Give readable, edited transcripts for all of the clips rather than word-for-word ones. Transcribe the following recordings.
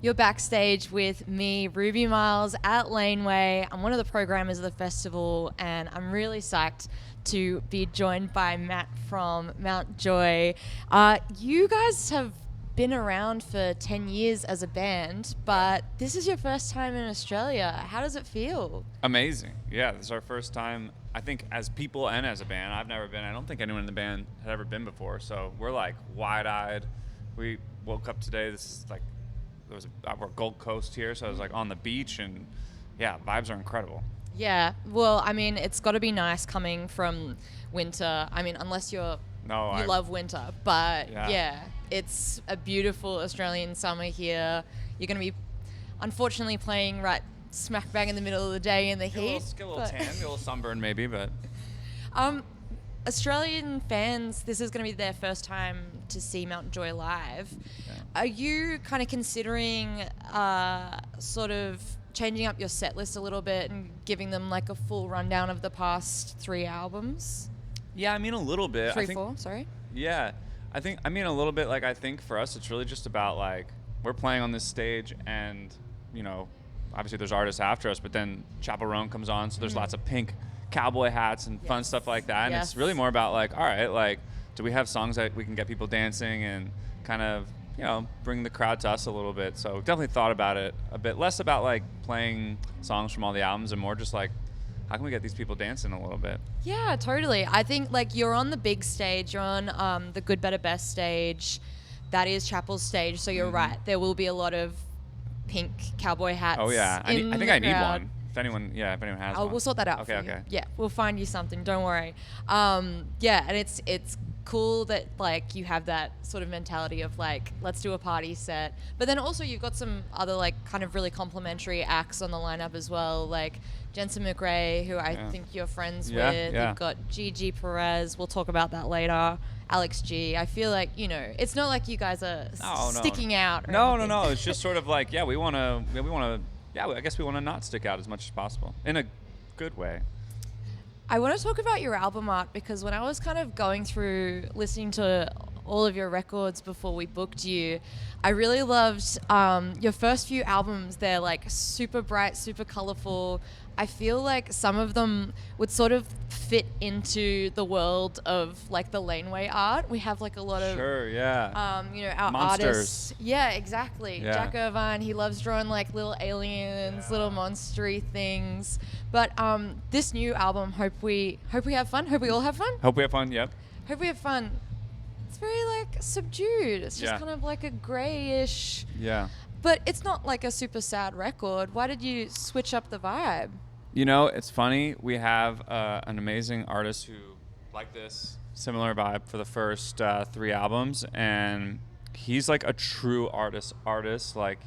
You're backstage with me, Ruby Miles, at Laneway. I'm one of the programmers of the festival, and I'm really psyched to be joined by Matt from Mount Joy. You guys have been around for 10 years as a band, but this is your first time in Australia. How does it feel? Amazing. Yeah, this is our first time, I think, as people and as a band. I've never been. I don't think anyone in the band had ever been before, so we're like wide-eyed. We woke up today. This is like, we're Gold Coast here, so I was like on the beach, and yeah, vibes are incredible. Yeah, well, I mean, it's got to be nice coming from winter. I mean, unless you love winter, but yeah, it's a beautiful Australian summer here. You're going to be, unfortunately, playing right smack bang in the middle of the day in the heat. Get a little tan, get a little sunburn maybe, but... Australian fans, this is going to be their first time to see Mount Joy live. Yeah. Are you kind of considering sort of changing up your set list a little bit and giving them like a full rundown of the past 3 albums? Yeah, I mean a little bit. Four, sorry. Yeah, I mean a little bit. Like, I think for us it's really just about like we're playing on this stage, and you know, obviously there's artists after us, but then Chappell Roan comes on, so there's lots of pink cowboy hats and fun stuff like that, and it's really more about like, all right, like, do we have songs that we can get people dancing and kind of, you know, bring the crowd to us a little bit. So definitely thought about it a bit less about like playing songs from all the albums and more just like, how can we get these people dancing a little bit? Yeah, totally. I think like you're on the big stage, you're on the Good Better Best stage, that is Chappell's stage, so you're right, there will be a lot of pink cowboy hats. Oh yeah, I think I need one. If anyone has one. We'll sort that out for you. Okay. Yeah, we'll find you something. Don't worry. Yeah, and it's cool that like you have that sort of mentality of like, let's do a party set. But then also you've got some other like kind of really complimentary acts on the lineup as well, like Jensen McRae, who I think you're friends with. Yeah. You've got Gigi Perez. We'll talk about that later. Alex G. I feel like, you know, it's not like you guys are sticking out. No. It's just sort of like, yeah, we want to. Yeah, I guess we want to not stick out as much as possible in a good way. I want to talk about your album art because when I was kind of going through listening to all of your records before we booked you, I really loved your first few albums. They're like super bright, super colorful. I feel like some of them would sort of fit into the world of like the Laneway art. We have like a lot of you know, our monsters. Artists. Yeah, exactly. Yeah. Jack Irvine, he loves drawing like little aliens, little monstery things. But this new album, hope we have fun. Hope we all have fun. Hope we have fun. Yep. Hope we have fun. It's very like subdued. It's just kind of like a grayish. Yeah. But it's not like a super sad record. Why did you switch up the vibe? You know, it's funny. We have an amazing artist who liked this similar vibe for the first 3 albums, and he's like a true artist. Like,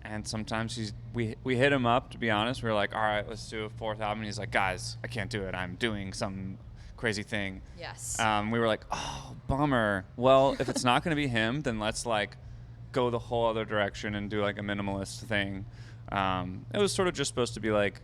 and sometimes we hit him up. To be honest, we were like, all right, let's do a 4th album. And he's like, guys, I can't do it. I'm doing some crazy thing. Yes. We were like, oh, bummer. Well, if it's not going to be him, then let's like go the whole other direction and do like a minimalist thing. It was sort of just supposed to be like,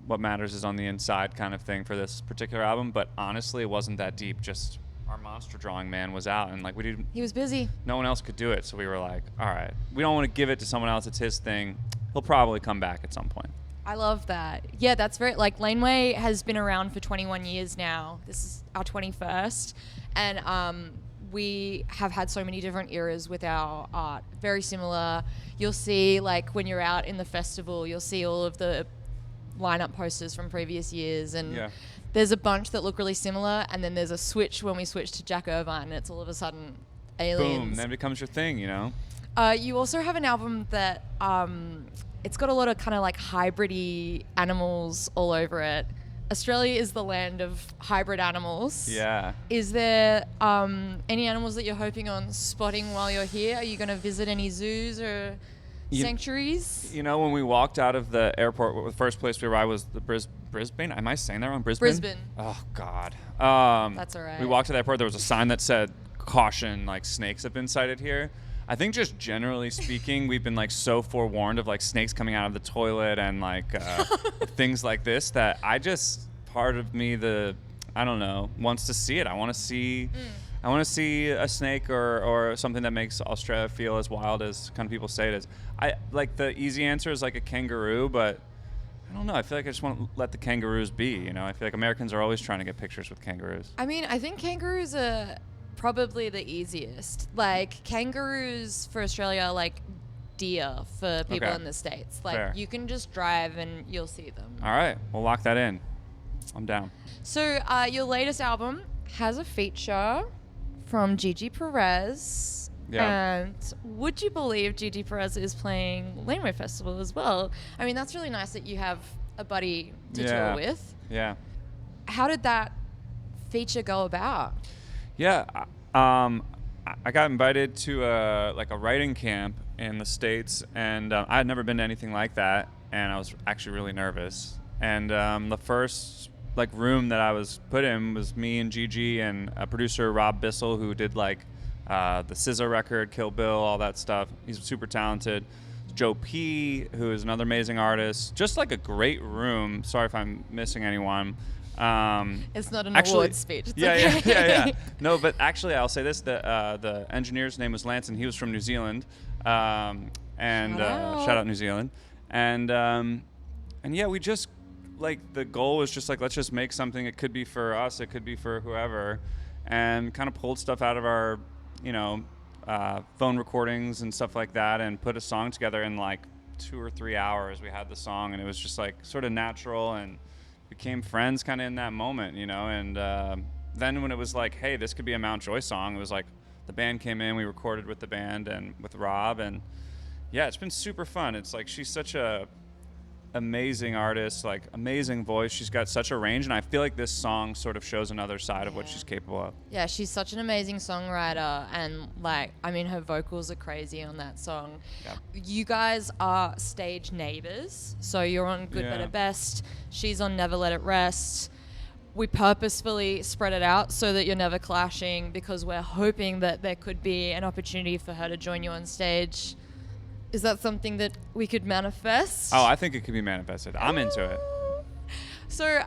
what matters is on the inside kind of thing for this particular album. But honestly, it wasn't that deep. Just our monster drawing man was out, and like he was busy. No one else could do it, so we were like, all right, we don't want to give it to someone else. It's his thing. He'll probably come back at some point. I love that. Yeah, that's very like Laneway has been around for 21 years now. This is our 21st, and we have had so many different eras with our art. Very similar. You'll see, like, when you're out in the festival, you'll see all of the lineup posters from previous years. And there's a bunch that look really similar. And then there's a switch when we switch to Jack Irvine. And it's all of a sudden aliens. Boom. Then it becomes your thing, you know? You also have an album that it's got a lot of kind of like hybrid-y animals all over it. Australia is the land of hybrid animals. Yeah. Is there any animals that you're hoping on spotting while you're here? Are you going to visit any zoos or sanctuaries? You know, when we walked out of the airport, the first place we arrived was the Brisbane. Am I saying that wrong? Brisbane? Oh, God. That's all right. We walked to the airport. There was a sign that said, caution, like snakes have been sighted here. I think just generally speaking, we've been like so forewarned of like snakes coming out of the toilet and like things like this that I just, part of me, I don't know, wants to see it. I want to see I want to see a snake or something that makes Australia feel as wild as kind of people say it is. I like the easy answer is like a kangaroo, but I don't know. I feel like I just want to let the kangaroos be. You know, I feel like Americans are always trying to get pictures with kangaroos. I mean, I think kangaroos are probably the easiest. Like kangaroos for Australia are like deer for people Okay. in the States. Like Fair. you can just drive and you'll see them. All right, we'll lock that in. I'm down. So your latest album has a feature from Gigi Perez. Yeah. And would you believe Gigi Perez is playing Laneway Festival as well? I mean, that's really nice that you have a buddy to tour with. Yeah. How did that feature go about? Yeah. I got invited to a writing camp in the States, and I had never been to anything like that, and I was actually really nervous. And the first room that I was put in was me and Gigi and a producer, Rob Bissell, who did the SZA record, Kill Bill, all that stuff. He's super talented. Joe P., who is another amazing artist. Just like a great room. Sorry if I'm missing anyone. It's not an award speech. It's okay. Yeah. No, but actually, I'll say this: the engineer's name was Lance, and he was from New Zealand. Shout out New Zealand. And yeah, we just the goal was just let's just make something. It could be for us, it could be for whoever, and kind of pulled stuff out of our phone recordings and stuff like that, and put a song together in 2 or 3 hours. We had the song, and it was just sort of natural and became friends kind of in that moment, and then when it was hey, this could be a Mount Joy song, it was the band came in, we recorded with the band and with Rob, and yeah, it's been super fun. It's she's such a amazing artist, amazing voice. She's got such a range, and I feel like this song sort of shows another side of what she's capable of. Yeah, she's such an amazing songwriter, and her vocals are crazy on that song. Yeah. You guys are stage neighbors, so you're on Good, Better, Best. She's on Never Let It Rest. We purposefully spread it out so that you're never clashing, because we're hoping that there could be an opportunity for her to join you on stage. Is that something that we could manifest? Oh, I think it could be manifested. I'm into it. So,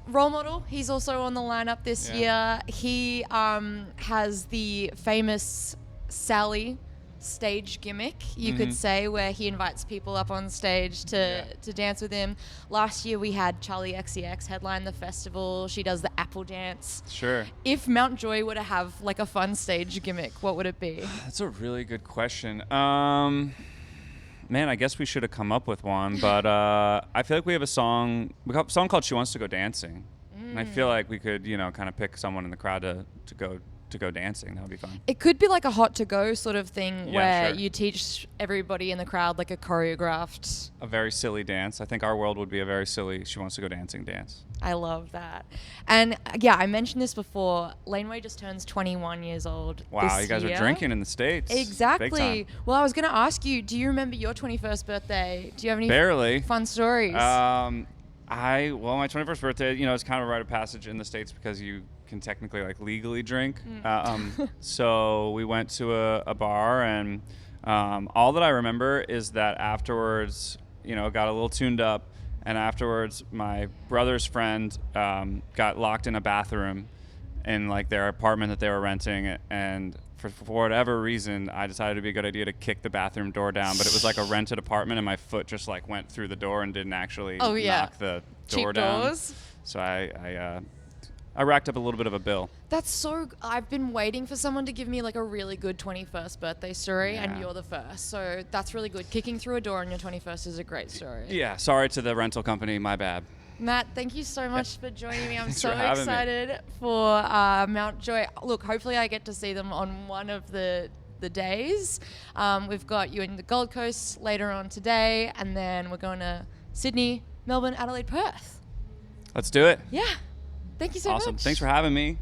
Role Model, he's also on the lineup this year. He has the famous Sally stage gimmick, you could say, where he invites people up on stage to dance with him. Last year we had Charlie XCX headline the festival. She does the apple dance. Sure. If Mount Joy were to have a fun stage gimmick, what would it be? That's a really good question. Man, I guess we should have come up with one, but I feel like we have a song called She Wants to Go Dancing. And I feel like we could, kind of pick someone in the crowd to go dancing. That would be fun. It could be a hot to go sort of thing, where sure. you teach everybody in the crowd a choreographed. A very silly dance. I think our world would be a very silly She Wants to Go Dancing dance. I love that. And yeah, I mentioned this before. Laneway just turns 21 years old. Wow, this you guys year. are drinking in the States. Exactly. Big time. Well, I was going to ask you, do you remember your 21st birthday? Do you have any Barely. fun stories? My 21st birthday, it's kind of a rite of passage in the States because you can technically legally drink. So we went to a bar, and all that I remember is that afterwards, got a little tuned up, and afterwards my brother's friend got locked in a bathroom in their apartment that they were renting, and for whatever reason I decided it'd be a good idea to kick the bathroom door down, but it was a rented apartment, and my foot just went through the door and didn't actually knock the door Cheap down. doors. So I racked up a little bit of a bill. That's so. I've been waiting for someone to give me a really good 21st birthday story, and Yeah. you're the first. So that's really good. Kicking through a door on your 21st is a great story. Yeah, sorry to the rental company, my bad. Matt, thank you so much for joining me. I'm Thanks so for having me. excited for Mount Joy. Look, hopefully I get to see them on one of the days. We've got you in the Gold Coast later on today, and then we're going to Sydney, Melbourne, Adelaide, Perth. Let's do it. Yeah. Thank you so much. Awesome. Thanks for having me.